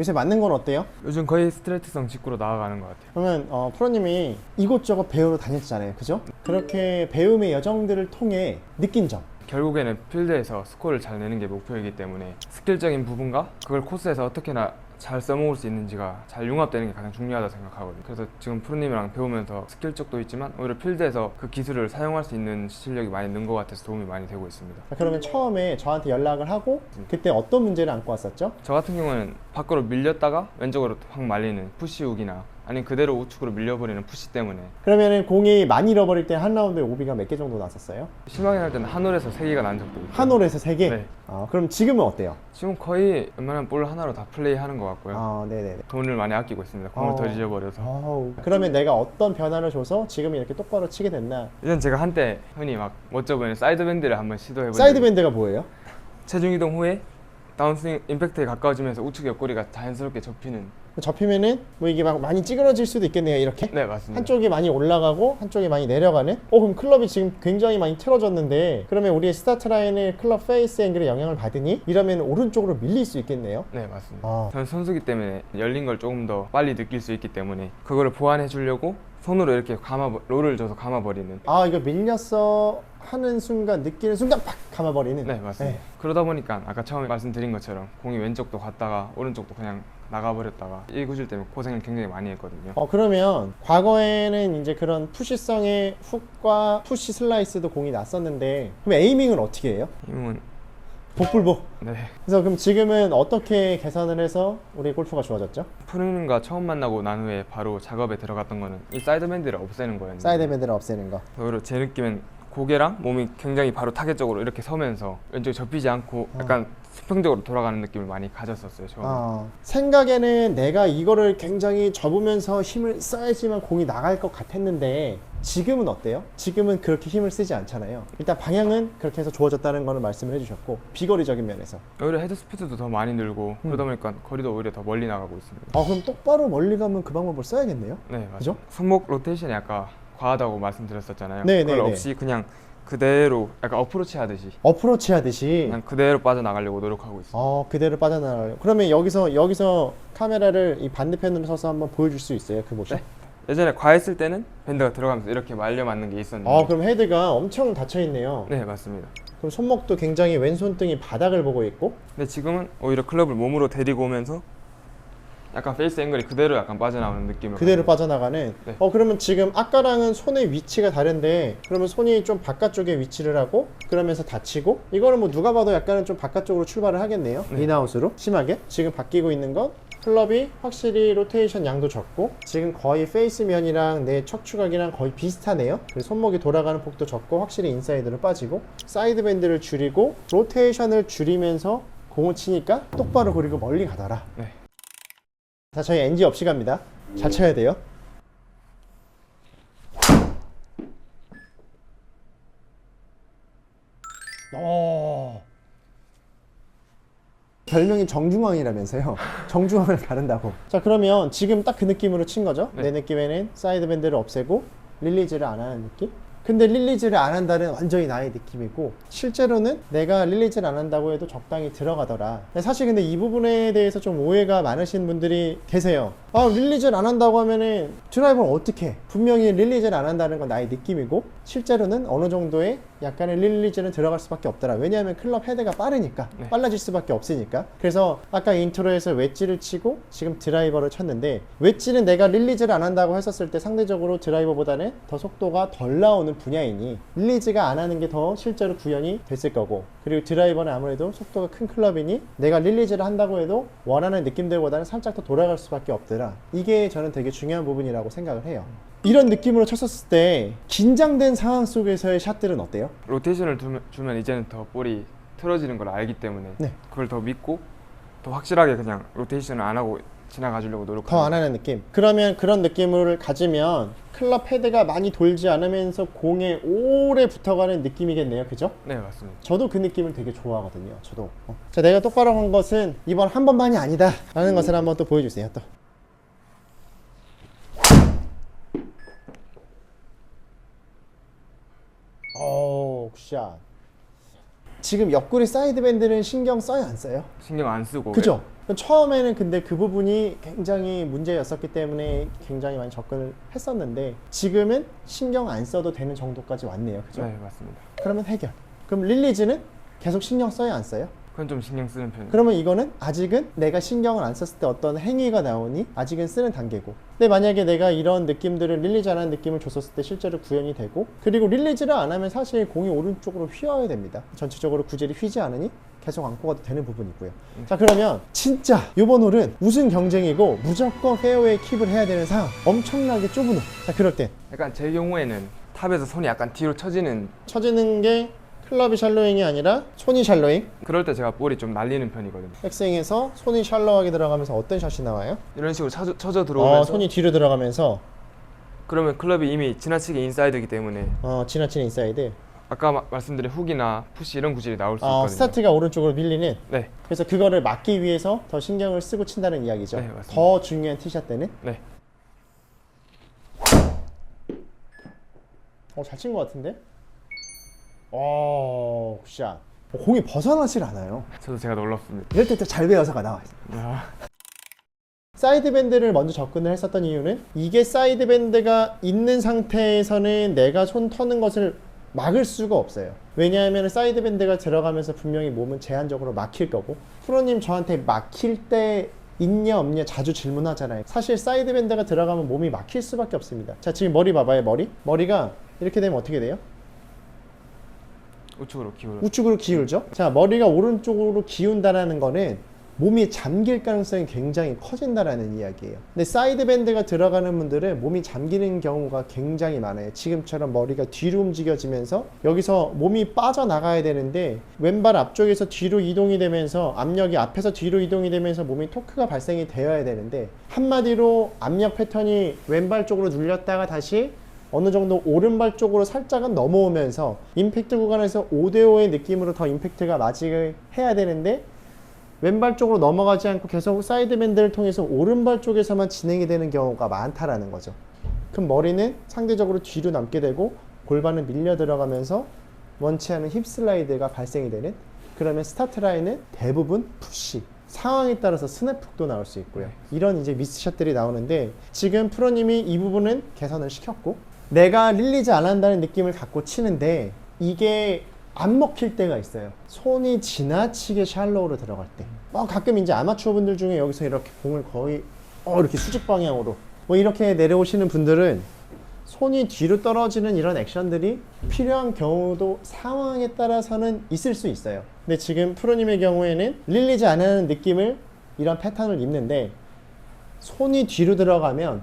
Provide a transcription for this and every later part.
요새 맞는 건 어때요? 요즘 거의 스트레이트성 직구로 나아가는 것 같아요. 그러면 프로님이 이곳저곳 배우러 다녔잖아요, 그죠? 그렇게 배움의 여정들을 통해 느낀 점. 결국에는 필드에서 스코어를 잘 내는 게 목표이기 때문에 스킬적인 부분과 그걸 코스에서 어떻게나 잘 써먹을 수 있는지가 잘 융합되는 게 가장 중요하다고 생각하거든요. 그래서 지금 프로님이랑 배우면서 스킬 쪽도 있지만 오히려 필드에서 그 기술을 사용할 수 있는 실력이 많이 는 것 같아서 도움이 많이 되고 있습니다. 그러면 처음에 저한테 연락을 하고 그때 어떤 문제를 안고 왔었죠? 저 같은 경우는 밖으로 밀렸다가 왼쪽으로 확 말리는 푸시 훅이나 아니면 그대로 우측으로 밀려버리는 푸시 때문에 그러면은 공이 많이 잃어버릴 때 한 라운드에 오비가 몇 개 정도 났었어요? 심하게 할 때는 한 홀에서 3개가 난 적도 있고 한 홀에서 3개? 네. 그럼 지금은 어때요? 지금 거의 웬만한 볼 하나로 다 플레이하는 것 같고요. 네네네. 돈을 많이 아끼고 있습니다. 공을 더 잊어버려서. 그러면 내가 어떤 변화를 줘서 지금 이렇게 똑바로 치게 됐나? 이전 제가 한때 흔히 막 멋져 보이는 사이드 밴드를 한번 시도해본 사이드 밴드가 뭐예요? 체중 이동 후에 다운스윙 임팩트에 가까워지면서 우측 옆구리가 자연스럽게 접히는. 접히면은 뭐 이게 막 많이 찌그러질 수도 있겠네요, 이렇게? 네, 맞습니다. 한쪽이 많이 올라가고 한쪽이 많이 내려가는? 그럼 클럽이 지금 굉장히 많이 틀어졌는데 그러면 우리의 스타트 라인의 클럽 페이스 앵글에 영향을 받으니 이러면 오른쪽으로 밀릴 수 있겠네요? 네, 맞습니다. 저는 선수기 때문에 열린 걸 조금 더 빨리 느낄 수 있기 때문에 그거를 보완해 주려고 손으로 이렇게 롤을 줘서 감아버리는. 이거 밀렸어 하는 순간 느끼는 순간 팍 감아버리는. 네, 맞습니다. 그러다 보니까 아까 처음에 말씀드린 것처럼 공이 왼쪽도 갔다가 오른쪽도 그냥 나가버렸다가 이 구질 때문에 고생을 굉장히 많이 했거든요. 그러면 과거에는 이제 그런 푸시성의 훅과 푸시 슬라이스도 공이 났었는데 그럼 에이밍은 어떻게 해요? 힘은 복불복. 네. 그래서 그럼 지금은 어떻게 개선을 해서 우리 골프가 좋아졌죠? 프로님과 처음 만나고 난 후에 바로 작업에 들어갔던 거는 이 사이드 밴드를 없애는 거였는데 사이드 밴드를 없애는 거. 오히려 제 느낌엔 고개랑 몸이 굉장히 바로 타겟 쪽으로 이렇게 서면서 왼쪽이 접히지 않고 약간 수평적으로 돌아가는 느낌을 많이 가졌었어요. 처음에. 생각에는 내가 이거를 굉장히 접으면서 힘을 써야지만 공이 나갈 것 같았는데 지금은 어때요? 지금은 그렇게 힘을 쓰지 않잖아요. 일단 방향은 그렇게 해서 좋아졌다는 거는 말씀을 해주셨고 비거리적인 면에서 오히려 헤드 스피드도 더 많이 늘고 그러다 보니까 거리도 오히려 더 멀리 나가고 있습니다. 그럼 똑바로 멀리 가면 그 방법을 써야겠네요? 네, 맞아요. 그죠? 손목 로테이션이 아까 과하다고 말씀드렸었잖아요. 네, 그걸 네, 네. 없이 그냥 그대로 약간 어프로치 하듯이 어프로치 하듯이 그냥 그대로 빠져나가려고 노력하고 있어요. 그대로 빠져나가요. 그러면 여기서 카메라를 이 반대편으로 서서 한번 보여줄 수 있어요? 그 모습? 네. 예전에 과했을 때는 밴드가 들어가면서 이렇게 말려 맞는 게 있었는데 그럼 헤드가 엄청 닫혀 있네요. 네, 맞습니다. 그럼 손목도 굉장히 왼손등이 바닥을 보고 있고 근데 지금은 오히려 클럽을 몸으로 데리고 오면서 약간 페이스 앵글이 그대로 약간 빠져나오는 느낌을 그대로 가지고 빠져나가는. 네. 그러면 지금 아까랑은 손의 위치가 다른데 그러면 손이 좀 바깥쪽에 위치를 하고 그러면서 닫히고 이거는 뭐 누가 봐도 약간은 좀 바깥쪽으로 출발을 하겠네요. 네. 인아웃으로 심하게. 지금 바뀌고 있는 건 클럽이 확실히 로테이션 양도 적고 지금 거의 페이스 면이랑 내 척추각이랑 거의 비슷하네요. 그리고 손목이 돌아가는 폭도 적고 확실히 인사이드로 빠지고 사이드 밴드를 줄이고 로테이션을 줄이면서 공을 치니까 똑바로 그리고 멀리 가더라. 네. 자, 저희 NG 없이 갑니다. 잘 쳐야 돼요. 별명이 정중앙이라면서요. 정중앙을 가른다고. 자, 그러면 지금 딱 그 느낌으로 친 거죠? 네. 내 느낌에는 사이드 밴드를 없애고 릴리즈를 안 하는 느낌? 근데 릴리즈를 안 한다는 완전히 나의 느낌이고 실제로는 내가 릴리즈를 안 한다고 해도 적당히 들어가더라. 사실 근데 이 부분에 대해서 좀 오해가 많으신 분들이 계세요. 릴리즈를 안 한다고 하면은 드라이버는 어떻게 해? 분명히 릴리즈를 안 한다는 건 나의 느낌이고 실제로는 어느 정도의 약간의 릴리즈는 들어갈 수밖에 없더라. 왜냐하면 클럽 헤드가 빠르니까. 네. 빨라질 수밖에 없으니까. 그래서 아까 인트로에서 웨지를 치고 지금 드라이버를 쳤는데 웨지는 내가 릴리즈를 안 한다고 했었을 때 상대적으로 드라이버보다는 더 속도가 덜 나오는 분야이니 릴리즈가 안 하는 게 더 실제로 구현이 됐을 거고 그리고 드라이버는 아무래도 속도가 큰 클럽이니 내가 릴리즈를 한다고 해도 원하는 느낌들보다는 살짝 더 돌아갈 수밖에 없더라. 이게 저는 되게 중요한 부분이라고 생각을 해요. 이런 느낌으로 쳤었을 때 긴장된 상황 속에서의 샷들은 어때요? 로테이션을 주면 이제는 더 볼이 틀어지는 걸 알기 때문에 네. 그걸 더 믿고 더 확실하게 그냥 로테이션을 안 하고 지나가 주려고 노력하는 더 안 하는 느낌. 그러면 그런 느낌을 가지면 클럽 헤드가 많이 돌지 않으면서 공에 오래 붙어가는 느낌이겠네요. 그죠? 네, 맞습니다. 저도 그 느낌을 되게 좋아하거든요. 저도. 자, 내가 똑바로 한 것은 이번 한 번만이 아니다 라는 것을 한번 또 보여주세요. 또. 굿샷. 지금 옆구리 사이드밴드는 신경 써요 안 써요? 신경 안 쓰고. 그죠? 처음에는 근데 그 부분이 굉장히 문제였었기 때문에 굉장히 많이 접근을 했었는데 지금은 신경 안 써도 되는 정도까지 왔네요. 그죠? 네, 맞습니다. 그러면 해결. 그럼 릴리즈는 계속 신경 써요 안 써요? 그건 좀 신경 쓰는 편이에요. 그러면 이거는 아직은 내가 신경을 안 썼을 때 어떤 행위가 나오니 아직은 쓰는 단계고, 근데 만약에 내가 이런 느낌들을 릴리즈 안 하는 느낌을 줬었을 때 실제로 구현이 되고, 그리고 릴리즈를 안 하면 사실 공이 오른쪽으로 휘어야 됩니다. 전체적으로 구질이 휘지 않으니 계속 안고 가도 되는 부분이고요. 자, 그러면 진짜 이번 홀은 우승 경쟁이고 무조건 페어웨이 킵을 해야 되는 상황, 엄청나게 좁은 홀. 자, 그럴 때 약간 제 경우에는 탑에서 손이 약간 뒤로 처지는, 쳐지는 게 클럽이 샬로잉이 아니라 손이 샬로잉. 그럴 때 제가 볼이 좀 날리는 편이거든요. 백스윙에서 손이 샬로하게 들어가면서 어떤 샷이 나와요? 이런 식으로 처져 들어오면서 손이 뒤로 들어가면서 그러면 클럽이 이미 지나치게 인사이드이기 때문에 지나치는 인사이드. 아까 말씀드린 훅이나 푸시 이런 구질이 나올 수 있거든요. 스타트가 오른쪽으로 밀리는. 네, 그래서 그거를 막기 위해서 더 신경을 쓰고 친다는 이야기죠. 네, 맞습니다. 더 중요한 티샷 때는. 네. 잘 친 것 같은데? 굿샷. 공이 벗어나질 않아요. 저도 제가 놀랍습니다. 이럴 때 또 잘 배워서가 나와요. 아, 사이드밴드를 먼저 접근을 했었던 이유는 이게 사이드밴드가 있는 상태에서는 내가 손 터는 것을 막을 수가 없어요. 왜냐하면 사이드밴드가 들어가면서 분명히 몸은 제한적으로 막힐 거고, 프로님 저한테 막힐 때 있냐 없냐 자주 질문하잖아요. 사실 사이드밴드가 들어가면 몸이 막힐 수밖에 없습니다. 자, 지금 머리 봐봐요. 머리가 이렇게 되면 어떻게 돼요? 우측으로 기울어. 우측으로 기울죠. 자, 머리가 오른쪽으로 기운다라는 거는 몸이 잠길 가능성이 굉장히 커진다라는 이야기예요. 근데 사이드밴드가 들어가는 분들은 몸이 잠기는 경우가 굉장히 많아요. 지금처럼 머리가 뒤로 움직여지면서 여기서 몸이 빠져나가야 되는데 왼발 앞쪽에서 뒤로 이동이 되면서 압력이 앞에서 뒤로 이동이 되면서 몸이 토크가 발생이 되어야 되는데, 한마디로 압력 패턴이 왼발 쪽으로 눌렸다가 다시 어느 정도 오른발 쪽으로 살짝은 넘어오면서 임팩트 구간에서 5대5의 느낌으로 더 임팩트가 맞게 해야 되는데 왼발 쪽으로 넘어가지 않고 계속 사이드밴드를 통해서 오른발 쪽에서만 진행이 되는 경우가 많다라는 거죠. 그럼 머리는 상대적으로 뒤로 남게 되고 골반은 밀려 들어가면서 원치 않은 힙 슬라이드가 발생이 되는, 그러면 스타트 라인은 대부분 푸시, 상황에 따라서 스냅훅도 나올 수 있고요. 이런 이제 미스샷들이 나오는데 지금 프로님이 이 부분은 개선을 시켰고, 내가 릴리즈 안 한다는 느낌을 갖고 치는데 이게 안 먹힐 때가 있어요. 손이 지나치게 샬로우로 들어갈 때. 가끔 이제 아마추어 분들 중에 여기서 이렇게 공을 거의 이렇게 수직 방향으로 이렇게 내려오시는 분들은 손이 뒤로 떨어지는 이런 액션들이 필요한 경우도 상황에 따라서는 있을 수 있어요. 근데 지금 프로님의 경우에는 릴리즈 안 하는 느낌을 이런 패턴을 입는데 손이 뒤로 들어가면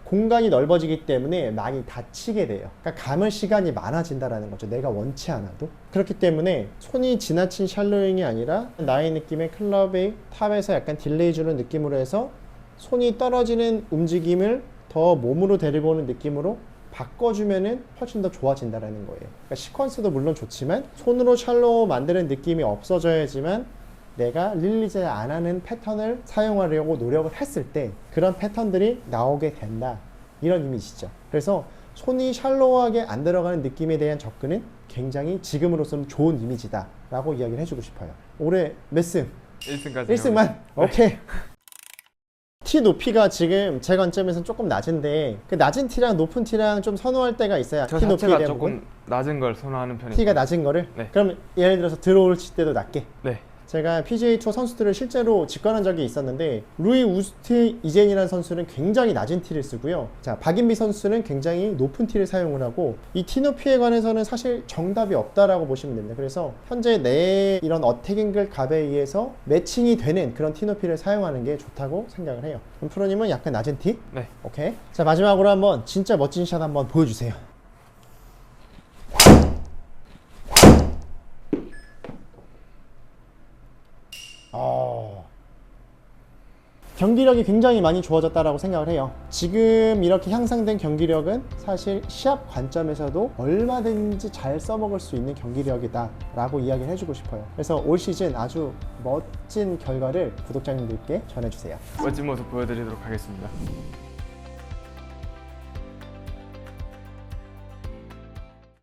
공간이 넓어지기 때문에 많이 다치게 돼요. 그러니까 감을 시간이 많아진다라는 거죠. 내가 원치 않아도. 그렇기 때문에 손이 지나친 샬로잉이 아니라 나의 느낌의 클럽의 탑에서 약간 딜레이 주는 느낌으로 해서 손이 떨어지는 움직임을 더 몸으로 데리고 오는 느낌으로 바꿔주면은 훨씬 더 좋아진다라는 거예요. 그러니까 시퀀스도 물론 좋지만 손으로 샬로우 만드는 느낌이 없어져야지만 내가 릴리즈 안 하는 패턴을 사용하려고 노력을 했을 때 그런 패턴들이 나오게 된다, 이런 이미지죠. 그래서 손이 샬로우하게 안 들어가는 느낌에 대한 접근은 굉장히 지금으로서는 좋은 이미지다 라고 이야기를 해주고 싶어요. 올해 몇 승? 1승까지 1승만? 오케이. 티 높이가 지금 제 관점에서는 조금 낮은데 그 낮은 티랑 높은 티랑 좀 선호할 때가 있어요. 저 티 높이에 자체가 대한 조금 부분? 낮은 걸 선호하는 편이에요. 티가 낮은 거를? 네. 그럼 예를 들어서 드로우를 칠 때도 낮게? 네. 제가 PGA 투어 선수들을 실제로 직관한 적이 있었는데 루이 우스트 이젠이라는 선수는 굉장히 낮은 티를 쓰고요. 자, 박인비 선수는 굉장히 높은 티를 사용을 하고, 이 티 높이에 관해서는 사실 정답이 없다라고 보시면 됩니다. 그래서 현재 내 이런 어택앵글 값에 의해서 매칭이 되는 그런 티 높이를 사용하는 게 좋다고 생각을 해요. 그럼 프로님은 약간 낮은 티? 네. 오케이. 자, 마지막으로 한번 진짜 멋진 샷 한번 보여주세요. 경기력이 굉장히 많이 좋아졌다라고 생각을 해요. 지금 이렇게 향상된 경기력은 사실 시합 관점에서도 얼마든지 잘 써먹을 수 있는 경기력이다 라고 이야기를 해주고 싶어요. 그래서 올 시즌 아주 멋진 결과를 구독자님들께 전해주세요. 멋진 모습 보여드리도록 하겠습니다.